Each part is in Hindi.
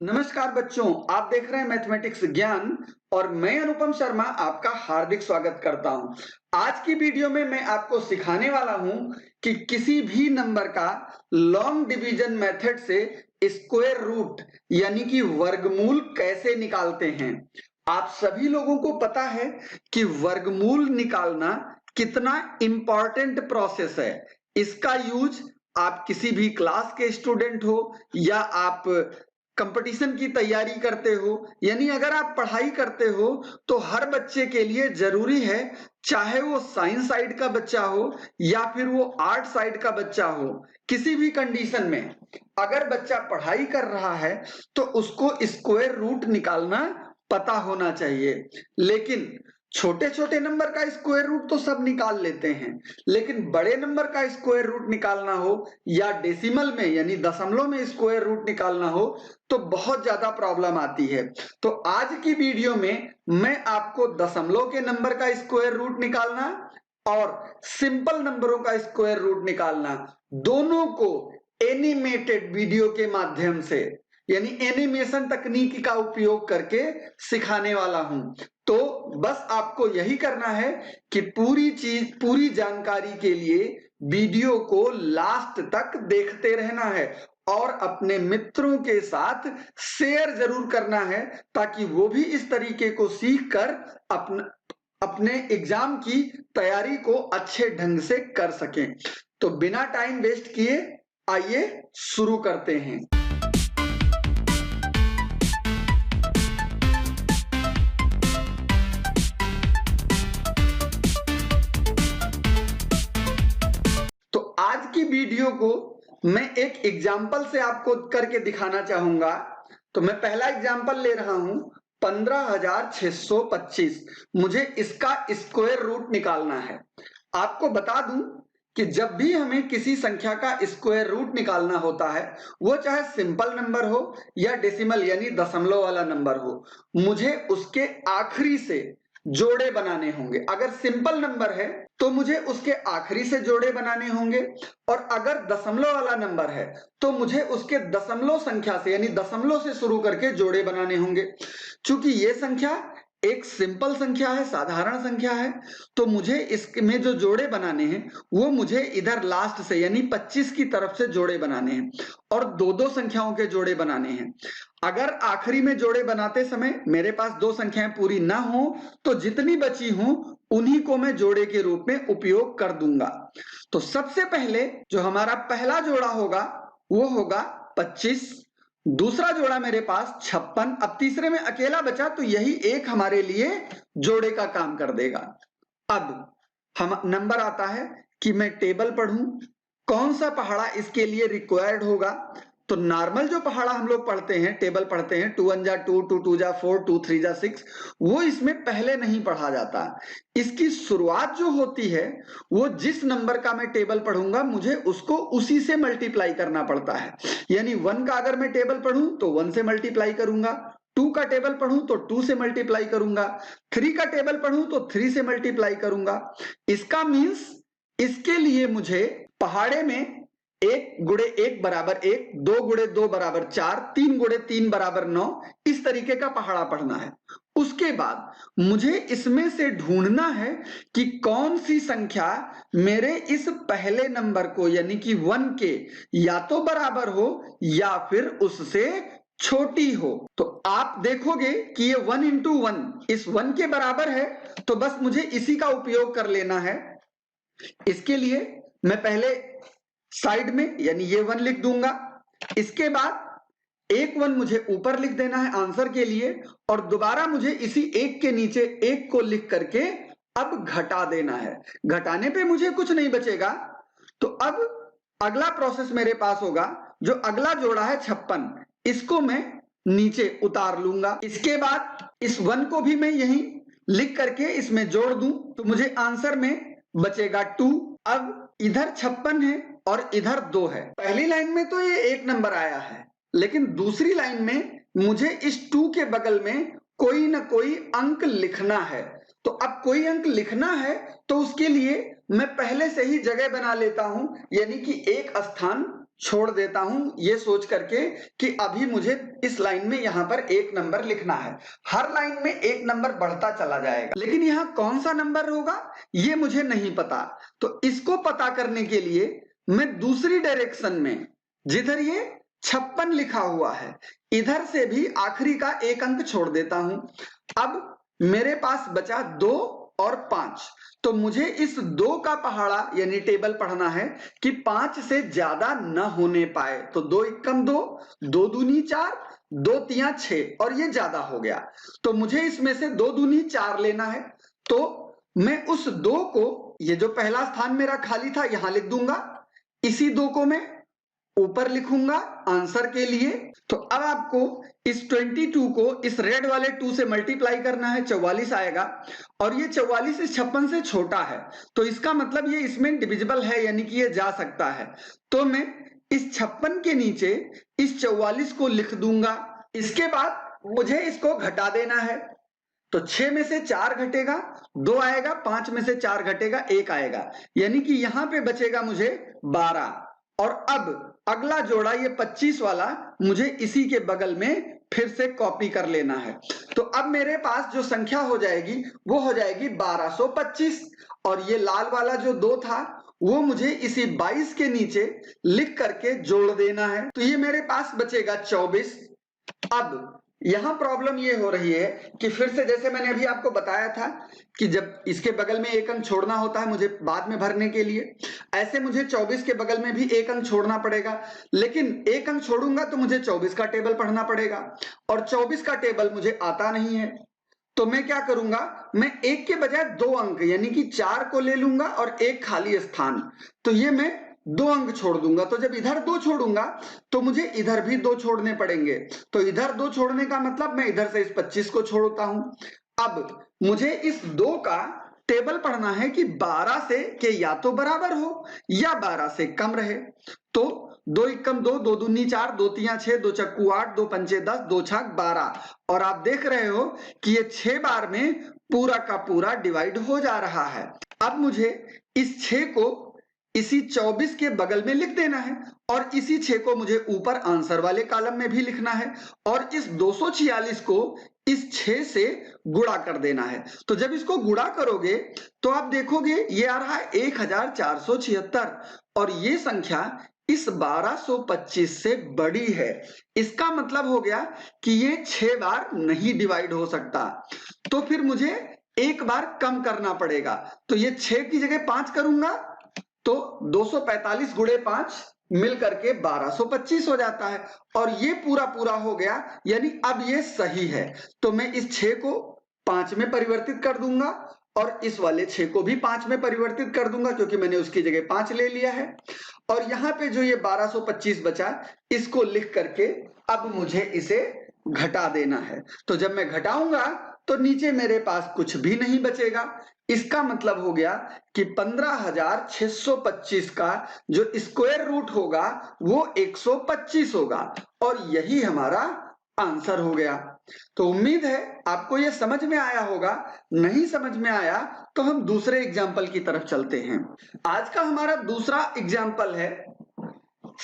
नमस्कार बच्चों, आप देख रहे हैं मैथमेटिक्स ज्ञान और मैं अनुपम शर्मा आपका हार्दिक स्वागत करता हूं। आज की वीडियो में मैं आपको सिखाने वाला हूं कि किसी भी नंबर का लॉन्ग डिवीजन मेथड से स्क्वायर रूट यानी कि वर्गमूल कैसे निकालते हैं। आप सभी लोगों को पता है कि वर्गमूल निकालना कितना इंपॉर्टेंट प्रोसेस है। इसका यूज आप किसी भी क्लास के स्टूडेंट हो या आप कंपटीशन की तैयारी करते हो, यानी अगर आप पढ़ाई करते हो तो हर बच्चे के लिए जरूरी है, चाहे वो साइंस साइड का बच्चा हो या फिर वो आर्ट साइड का बच्चा हो। किसी भी कंडीशन में अगर बच्चा पढ़ाई कर रहा है तो उसको स्क्वायर रूट निकालना पता होना चाहिए। लेकिन छोटे छोटे नंबर का स्क्वायर रूट तो सब निकाल लेते हैं, लेकिन बड़े नंबर का स्क्वायर रूट निकालना हो या डेसिमल में यानी दशमलव में स्क्वायर रूट निकालना हो तो बहुत ज्यादा प्रॉब्लम आती है। तो आज की वीडियो में मैं आपको दशमलव के नंबर का स्क्वायर रूट निकालना और सिंपल नंबरों का स्क्वायर रूट निकालना दोनों को एनिमेटेड वीडियो के माध्यम से यानी एनिमेशन तकनीक का उपयोग करके सिखाने वाला हूं। तो बस आपको यही करना है कि पूरी जानकारी के लिए वीडियो को लास्ट तक देखते रहना है और अपने मित्रों के साथ शेयर जरूर करना है ताकि वो भी इस तरीके को सीख कर अपने एग्जाम की तैयारी को अच्छे ढंग से कर सकें। तो बिना टाइम वेस्ट किए आइए शुरू करते हैं। तो आज की वीडियो को मैं एक एग्जाम्पल से आपको करके दिखाना चाहूंगा। तो मैं पहला एग्जाम्पल ले रहा हूं 15,625। मुझे इसका स्क्वायर रूट निकालना है। आपको बता दूं कि जब भी हमें किसी संख्या का स्क्वायर रूट निकालना होता है, वो चाहे सिंपल नंबर हो या डेसिमल यानी दशमलव वाला नंबर हो, मुझे उसके आखिरी से जोड़े बनाने होंगे। अगर सिंपल नंबर है तो मुझे उसके आखिरी से जोड़े बनाने होंगे और अगर दशमलव वाला नंबर है तो मुझे उसके दशमलव संख्या से यानी दशमलव से शुरू करके जोड़े बनाने होंगे। चूंकि ये संख्या एक सिंपल संख्या है, साधारण संख्या है, तो मुझे इसमें जो जोड़े बनाने हैं वो मुझे इधर लास्ट से यानी 25 की तरफ से जोड़े बनाने हैं और दो दो संख्याओं के जोड़े बनाने हैं। अगर आखिरी में जोड़े बनाते समय मेरे पास दो संख्याएं पूरी ना हो तो जितनी बची हो उन्हीं को मैं जोड़े के रूप में उपयोग कर दूंगा। तो सबसे पहले जो हमारा पहला जोड़ा होगा वो होगा 25। दूसरा जोड़ा मेरे पास 56। अब तीसरे में अकेला बचा तो यही एक हमारे लिए जोड़े का काम कर देगा। अब हम नंबर आता है कि मैं टेबल पढ़ूं, कौन सा पहाड़ा इसके लिए रिक्वायर्ड होगा। तो नॉर्मल जो पहाड़ा हम लोग पढ़ते हैं, टेबल पढ़ते हैं 2 1 जा 2, 2 2 जा 4, 2 3 जा 6, वो इसमें पहले नहीं पढ़ा जाता। इसकी शुरुआत जो होती है वो जिस नंबर का मैं टेबल पढ़ूंगा मुझे उसको उसी से मल्टीप्लाई करना पड़ता है। यानी 1 का अगर मैं टेबल पढ़ूं तो 1 से मल्टीप्लाई करूंगा, 2 का टेबल पढ़ूं तो 2 से मल्टीप्लाई करूंगा, 3 का टेबल पढ़ूं तो 3 से मल्टीप्लाई करूंगा। इसका मीन्स इसके लिए मुझे पहाड़े में 1 गुणे 1 बराबर 1, 2 गुणे 2 बराबर 4, 3 गुणे 3 बराबर 9, इस तरीके का पहाड़ा पढ़ना है। उसके बाद मुझे इसमें से ढूंढना है कि कौन सी संख्या मेरे इस पहले नंबर को यानी कि 1 के या तो बराबर हो या फिर उससे छोटी हो। तो आप देखोगे कि ये 1 इंटू 1 इस 1 के बराबर है, तो बस मुझे इसी का उपयोग कर लेना है। इसके लिए मैं पहले साइड में यानी ये 1 लिख दूंगा, इसके बाद एक 1 मुझे ऊपर लिख देना है आंसर के लिए और दोबारा मुझे इसी एक के नीचे एक को लिख करके अब घटा देना है। घटाने पे मुझे कुछ नहीं बचेगा। तो अब अगला प्रोसेस मेरे पास होगा, जो अगला जोड़ा है 56, इसको मैं नीचे उतार लूंगा। इसके बाद इस 1 को भी मैं यहीं लिख करके इसमें जोड़ दूं तो मुझे आंसर में बचेगा 2। अब इधर 56 है और इधर 2 है। पहली लाइन में तो ये एक नंबर आया है, लेकिन दूसरी लाइन में मुझे इस 2 के बगल में कोई ना कोई अंक लिखना है। तो अब कोई अंक लिखना है तो उसके लिए मैं पहले से ही जगह बना लेता हूं, यानी कि एक स्थान छोड़ देता हूं ये सोच करके कि अभी मुझे इस लाइन में यहां पर एक नंबर लिखना है। हर लाइन में एक नंबर बढ़ता चला जाएगा, लेकिन यहां कौन सा नंबर होगा ये मुझे नहीं पता। तो इसको पता करने के लिए मैं दूसरी डायरेक्शन में, जिधर ये 56 लिखा हुआ है, इधर से भी आखिरी का एक अंक छोड़ देता हूं। अब मेरे पास बचा 2 और 5, तो मुझे इस 2 का पहाड़ा यानी टेबल पढ़ना है कि 5 से ज्यादा न होने पाए। तो 2 एकम 2, 2 दूनी 4, 2 तिया 6 और ये ज्यादा हो गया, तो मुझे इसमें से 2 दूनी 4 लेना है। तो मैं उस 2 को, ये जो पहला स्थान मेरा खाली था यहां लिख दूंगा, इसी 2 को मैं ऊपर लिखूंगा आंसर के लिए। तो अब आपको इस 22 को इस रेड वाले 2 से मल्टीप्लाई करना है, 44 आएगा। और ये 44 इस 56 से छोटा है, तो इसका मतलब ये इसमें डिविजिबल है, यानी कि ये जा सकता है। तो मैं इस 56 के नीचे इस 44 को लिख दूंगा। इसके बाद मुझे इसको घटा देना है। तो 6 में से 4 घटेगा, 2 आएगा, 5 में से 4 घटेगा, 1 आएगा, यानी कि यहां पे बचेगा मुझे 12। और अब अगला जोड़ा ये 25 वाला मुझे इसी के बगल में फिर से कॉपी कर लेना है। तो अब मेरे पास जो संख्या हो जाएगी वो हो जाएगी 1225, और ये लाल वाला जो 2 था वो मुझे इसी 22 के नीचे लिख करके जोड़ देना है। तो ये मेरे पास बचेगा 24। अब यहां प्रॉब्लम ये हो रही है कि फिर से, जैसे मैंने अभी आपको बताया था कि जब इसके बगल में एक अंक छोड़ना होता है मुझे बाद में भरने के लिए, ऐसे मुझे 24 के बगल में भी एक अंक छोड़ना पड़ेगा। लेकिन एक अंक छोड़ूंगा तो मुझे 24 का टेबल पढ़ना पड़ेगा, और 24 का टेबल मुझे आता नहीं है। तो मैं क्या करूंगा, मैं एक के बजाय 2 अंक यानी कि 4 को ले लूंगा और एक खाली स्थान, तो ये मैं 2 अंक छोड़ दूंगा। तो जब इधर 2 छोड़ूंगा तो मुझे इधर भी 2 छोड़ने पड़ेंगे। तो इधर 2 छोड़ने का मतलब मैं इधर से इस 25 को छोड़ता हूं। अब मुझे इस 2 का टेबल पढ़ना है कि 12 से के या तो बराबर हो या 12 से कम रहे। तो 2 एकम 2, 2 दूनी 4, 2 तिया 6, 2 चक्कू 8, 2 पंचे 10, 2 छक 12। और आप देख रहे हो कि ये 6 बार में पूरा का पूरा डिवाइड हो जा रहा है। अब मुझे इस 6 को इसी 24 के बगल में लिख देना है, और इसी 6 को मुझे ऊपर आंसर वाले कॉलम में भी लिखना है, और इस 246 को इस 6 से गुणा कर देना है। तो जब इसको गुणा करोगे तो आप देखोगे ये आ रहा है 1476, और ये संख्या इस 1225 से बड़ी है। इसका मतलब हो गया कि ये 6 बार नहीं डिवाइड हो सकता, तो फिर मुझे एक बार कम करना पड़ेगा। तो ये 6 की जगह 5 करूंगा तो 245 गुणे 5 मिल करके 1225 हो जाता है, और ये पूरा पूरा हो गया, यानी अब ये सही है। तो मैं इस 6 को 5 में परिवर्तित कर दूंगा, और इस वाले 6 को भी 5 में परिवर्तित कर दूंगा, क्योंकि मैंने उसकी जगह 5 ले लिया है। और यहां पे जो ये 1225 बचा, इसको लिख करके अब मुझे इसे घटा देना है। तो जब मैं घटाऊंगा तो नीचे मेरे पास कुछ भी नहीं बचेगा। इसका मतलब हो गया कि 15,625 का जो स्क्वायर रूट होगा वो 125 होगा, और यही हमारा आंसर हो गया। तो उम्मीद है आपको ये समझ में आया होगा। नहीं समझ में आया तो हम दूसरे एग्जाम्पल की तरफ चलते हैं। आज का हमारा दूसरा एग्जाम्पल है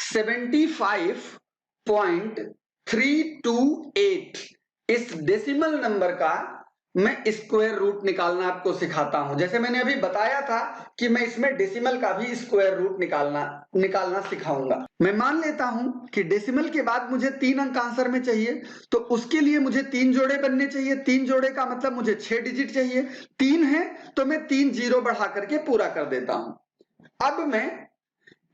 75.328। इस डेसिमल नंबर का मैं स्क्वायर रूट निकालना आपको सिखाता हूं। जैसे मैंने अभी बताया था कि मैं इसमें डेसिमल का भी स्क्वायर रूट निकालना सिखाऊंगा। मैं मान लेता हूं कि डेसिमल के बाद मुझे 3 अंक आंसर में चाहिए, तो उसके लिए मुझे 3 जोड़े बनने चाहिए। 3 जोड़े का मतलब मुझे 6 डिजिट चाहिए। 3 है तो मैं 3 जीरो बढ़ा करके पूरा कर देता हूं। अब मैं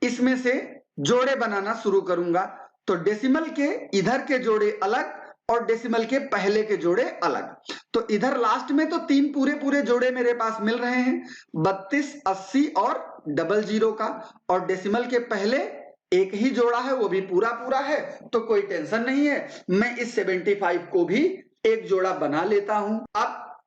इसमें से जोड़े बनाना शुरू करूंगा। तो डेसिमल के इधर के जोड़े अलग और डेसिमल के पहले के जोड़े अलग। तो इधर लास्ट में तो 3 पूरे पूरे जोड़े मेरे पास मिल रहे हैं, 32, 80 और 00 का। और डेसिमल के पहले एक ही जोड़ा है, वो भी पूरा पूरा है, तो कोई टेंशन नहीं है। मैं इस 75 को भी एक जोड़ा बना लेता हूं। अब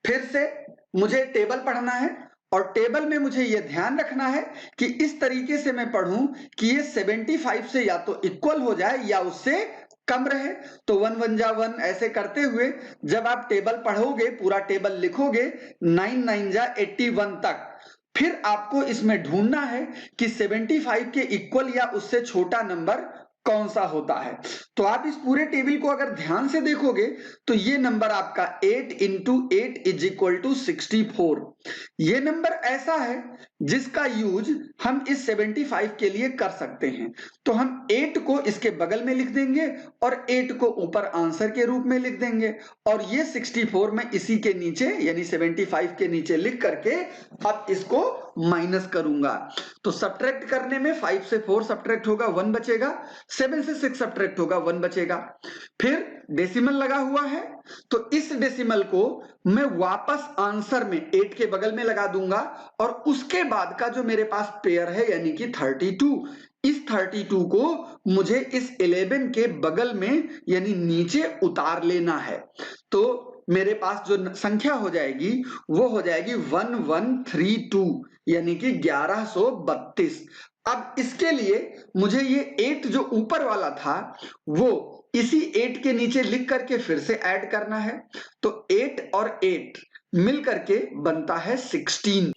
फिर से मुझे टेबल पढ़ना है, और टेबल में मुझे यह ध्यान रखना है कि इस तरीके से मैं पढ़ूं कि ये 75 से या तो इक्वल हो जाए या उससे कम रहे। तो 1 1 जा 1 ऐसे करते हुए जब आप टेबल पढ़ोगे, पूरा टेबल लिखोगे 9 9 जा 81 तक, फिर आपको इसमें ढूंढना है कि 75 के इक्वल या उससे छोटा नंबर कौन सा होता है। तो आप इस पूरे टेबल को अगर ध्यान से देखोगे तो ये नंबर आपका 8 इंटू 8 इज इक्वल टू 64। ये नंबर ऐसा है जिसका यूज हम इस 75 के लिए कर सकते हैं। तो हम 8 को इसके बगल में लिख देंगे और 8 को ऊपर आंसर के रूप में लिख देंगे, और ये 64 में इसी के नीचे यानी 75 के नीचे लिख करके अब इसको माइनस करूंगा। तो सब्ट्रैक्ट करने में 5 से 4 सब्ट्रैक्ट होगा 1 बचेगा, 7 से 6 सब्ट्रैक्ट होगा 1 बचेगा। फिर डेसिमल लगा हुआ है तो इस डेसिमल को मैं वापस आंसर में 8 के बगल में लगा दूंगा, और उसके बाद का जो मेरे पास पेयर है यानी कि 32, इस 32 को मुझे इस 11 के बगल में यानी नीचे उतार लेना है। तो मेरे पास जो संख्या हो जाएगी वो हो जाएगी 1132 यानी कि 1132। अब इसके लिए मुझे ये 8 जो ऊपर वाला था वो इसी 8 के नीचे लिख करके फिर से ऐड करना है। तो 8 और 8 मिल करके बनता है 16।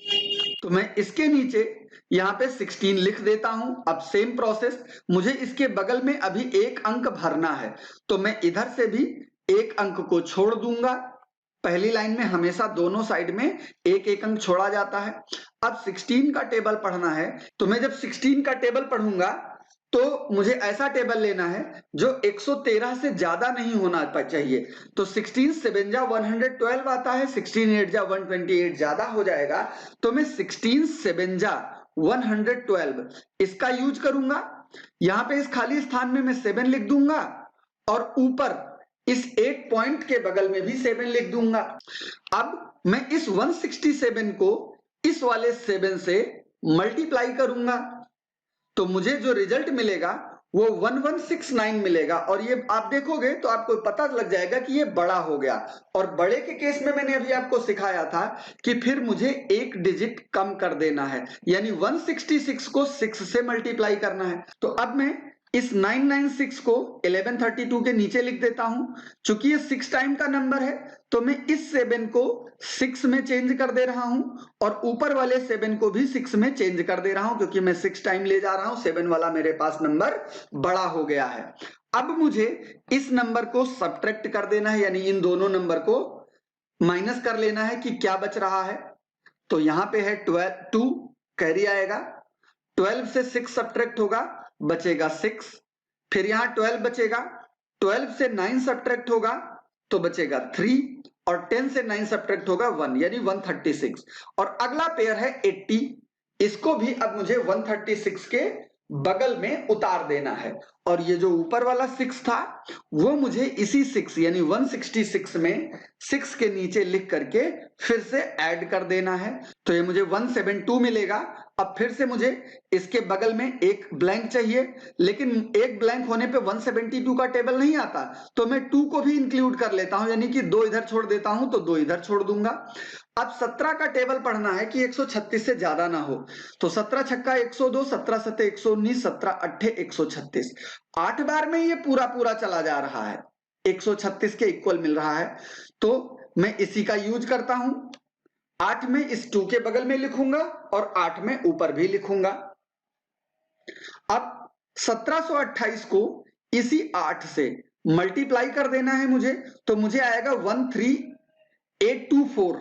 तो मैं इसके नीचे यहाँ पे 16 लिख देता हूं। अब सेम प्रोसेस, मुझे इसके बगल में अभी एक अंक भरना है, तो मैं इधर से भी एक अंक को छोड़ दूंगा। पहली लाइन में हमेशा दोनों साइड में एक एक अंक छोड़ा जाता है। अब 16 का टेबल पढ़ना है, तो मैं जब 16 का टेबल पढ़ूंगा तो मुझे ऐसा टेबल लेना है जो 113 से ज्यादा नहीं होना चाहिए। तो 16 7 जा 112 आता है, 16 8 जा 128 ज्यादा हो जाएगा, तो मैं 16 7 जा 112 इसका यूज करूंगा। यहां पे इस खाली स्थान में मैं 7 लिख दूंगा और ऊपर इस 8 पॉइंट के बगल में भी 7 लिख दूंगा। अब मैं इस 167 को इस वाले 7 से मल्टीप्लाई करूंगा, तो मुझे जो रिजल्ट मिलेगा वो 1169 मिलेगा। और ये आप देखोगे तो आपको पता लग जाएगा कि ये बड़ा हो गया। और बड़े के केस में मैंने अभी आपको सिखाया था कि फिर मुझे एक डिजिट कम कर देना है, यानी 166 को 6 से मल्टीप्लाई करना है। तो अब मैं इस 996 को 1132 के नीचे लिख देता हूं। चूंकि ये 6 टाइम का नंबर है तो मैं इस 7 को 6 में चेंज कर दे रहा हूं और ऊपर वाले 7 को भी 6 में चेंज कर दे रहा हूं, क्योंकि मैं 6 टाइम ले जा रहा हूं। 7 वाला मेरे पास नंबर बड़ा हो गया है। अब मुझे इस नंबर को सब्ट्रैक्ट कर देना है, यानी इन दोनों नंबर को माइनस कर लेना है कि क्या बच रहा है। तो यहां पे है 2 कैरी आएगा, 12 से 6 सब्ट्रैक्ट होगा, बचेगा 6। फिर यहां 12 बचेगा, 12 से 9 सब्ट्रैक्ट होगा तो बचेगा 3, और 10 से 9 सब्ट्रैक्ट होगा 1 यानी 136। और अगला पेयर है 80, इसको भी अब मुझे 136 के बगल में उतार देना है। और ये जो ऊपर वाला 6 था वो मुझे इसी 6 यानी 166 में 6 के नीचे लिख करके फिर से ऐड कर देना है। तो ये मुझे 172 मिलेगा। अब फिर से मुझे इसके बगल में एक ब्लैंक चाहिए, लेकिन एक ब्लैंक होने पे 172 का टेबल नहीं आता, तो मैं 2 को भी इंक्लूड कर लेता हूं, यानी कि 2 इधर छोड़ देता हूं तो 2 इधर छोड़ दूंगा। अब 17 का टेबल पढ़ना है कि 136 से ज्यादा ना हो। तो 17 छक्का 102, 17 सत्ते 119, 17 अट्ठे 136। 8 बार में ये पूरा पूरा चला जा रहा है, 136 के इक्वल मिल रहा है। तो मैं इसी का यूज करता हूं। 8 में इस 2 के बगल में लिखूंगा और 8 में ऊपर भी लिखूंगा। अब 1728 को इसी 8 से मल्टीप्लाई कर देना है मुझे, तो मुझे आएगा 13824।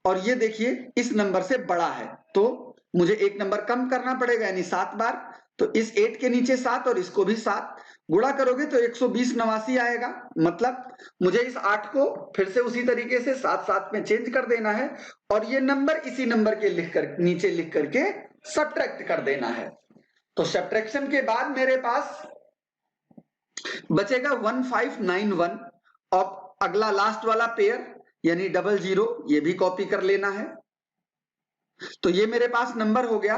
और ये देखिए इस नंबर से बड़ा है, तो मुझे एक नंबर कम करना पड़ेगा यानी 7 बार। तो इस 8 के नीचे 7 और इसको भी 7 गुणा करोगे तो 120 89 आएगा। मतलब मुझे इस 8 को फिर से उसी तरीके से 7 7 में चेंज कर देना है और ये नंबर इसी नंबर के नीचे लिख करके सब्ट्रैक्ट कर देना है। तो सब्ट्रैक्शन के बाद मेरे पास बचेगा 1591। और अगला लास्ट वाला पेयर यानी 00 ये भी कॉपी कर लेना है। तो ये मेरे पास नंबर हो गया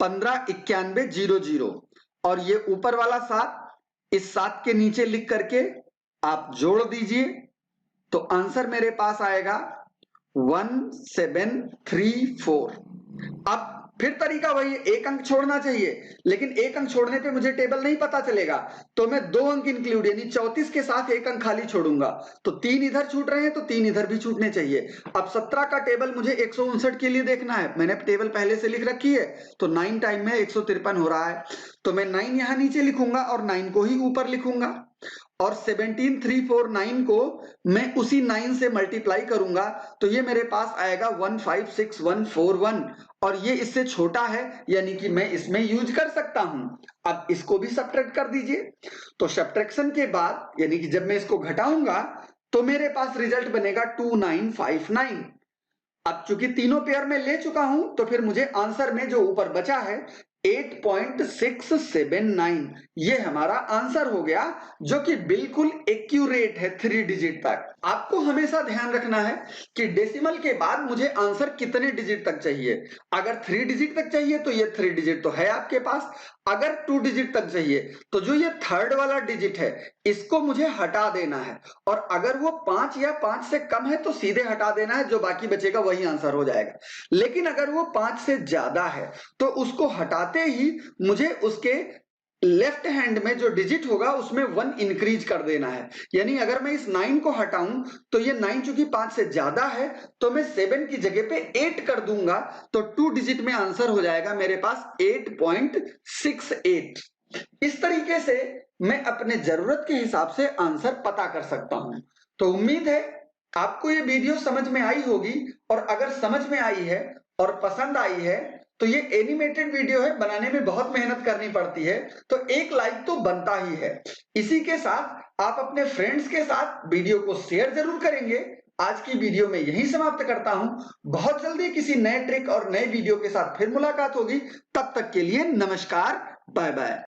159100। और ये ऊपर वाला 7 इस 7 के नीचे लिख करके आप जोड़ दीजिए, तो आंसर मेरे पास आएगा 1734। अब फिर तरीका वही है, एक अंक छोड़ना चाहिए, लेकिन एक अंक छोड़ने पे मुझे टेबल नहीं पता चलेगा, तो मैं 2 अंक इंक्लूड यानी 34 के साथ एक अंक खाली छोड़ूंगा, तो 3 इधर छूट रहे हैं तो 3 इधर भी छूटने चाहिए। अब 17 का टेबल मुझे 159 के लिए देखना है, मैंने टेबल पहले से लिख रखी है, तो 9 टाइम में 153 हो रहा है, तो मैं 9 यहां नीचे लिखूंगा और 9 को ही ऊपर लिखूंगा, और 17349 को मैं उसी 9 से मल्टीप्लाई करूंगा, तो ये मेरे पास आएगा 156141, और ये इससे छोटा है, यानी कि मैं इसमें यूज कर सकता हूं। अब इसको भी सब्ट्रैक्ट कर दीजिए, तो सब्ट्रैक्शन के बाद यानी कि जब मैं इसको घटाऊंगा तो मेरे पास रिजल्ट बनेगा 2959। अब चूंकि तीनों पेयर में ले चुका हूं, तो फिर मुझे आंसर में जो ऊपर बचा है 8.679, ये हमारा आंसर हो गया, जो कि बिल्कुल एक्यूरेट है 3 डिजिट तक। आपको हमेशा ध्यान रखना है कि डेसिमल के बाद मुझे आंसर कितने डिजिट तक चाहिए। अगर 3 डिजिट तक चाहिए तो ये 3 डिजिट तो है आपके पास, अगर 2 डिजिट तक चाहिए तो जो ये थर्ड वाला डिजिट है इसको मुझे हटा देना है, और अगर वो 5 या 5 से कम है तो सीधे हटा देना है, जो बाकी बचेगा वही आंसर हो जाएगा। लेकिन अगर वो 5 से ज्यादा है तो उसको हटाते ही मुझे उसके लेफ्ट हैंड में जो डिजिट होगा उसमें 1 इंक्रीज कर देना है, यानी अगर मैं इस 9 को हटाऊं तो ये 9 चूंकि 5 से ज्यादा है तो मैं 7 की जगह पे 8 कर दूंगा, तो 2 डिजिट में आंसर हो जाएगा मेरे पास 8.68। इस तरीके से मैं अपने जरूरत के हिसाब से आंसर पता कर सकता हूं। तो उम्मीद है आपको ये वीडियो समझ में आई होगी, और अगर समझ में आई है और पसंद आई है तो ये एनिमेटेड वीडियो है, बनाने में बहुत मेहनत करनी पड़ती है, तो एक लाइक तो बनता ही है। इसी के साथ आप अपने फ्रेंड्स के साथ वीडियो को शेयर जरूर करेंगे। आज की वीडियो में यहीं समाप्त करता हूं, बहुत जल्दी किसी नए ट्रिक और नए वीडियो के साथ फिर मुलाकात होगी, तब तक के लिए नमस्कार, बाय बाय।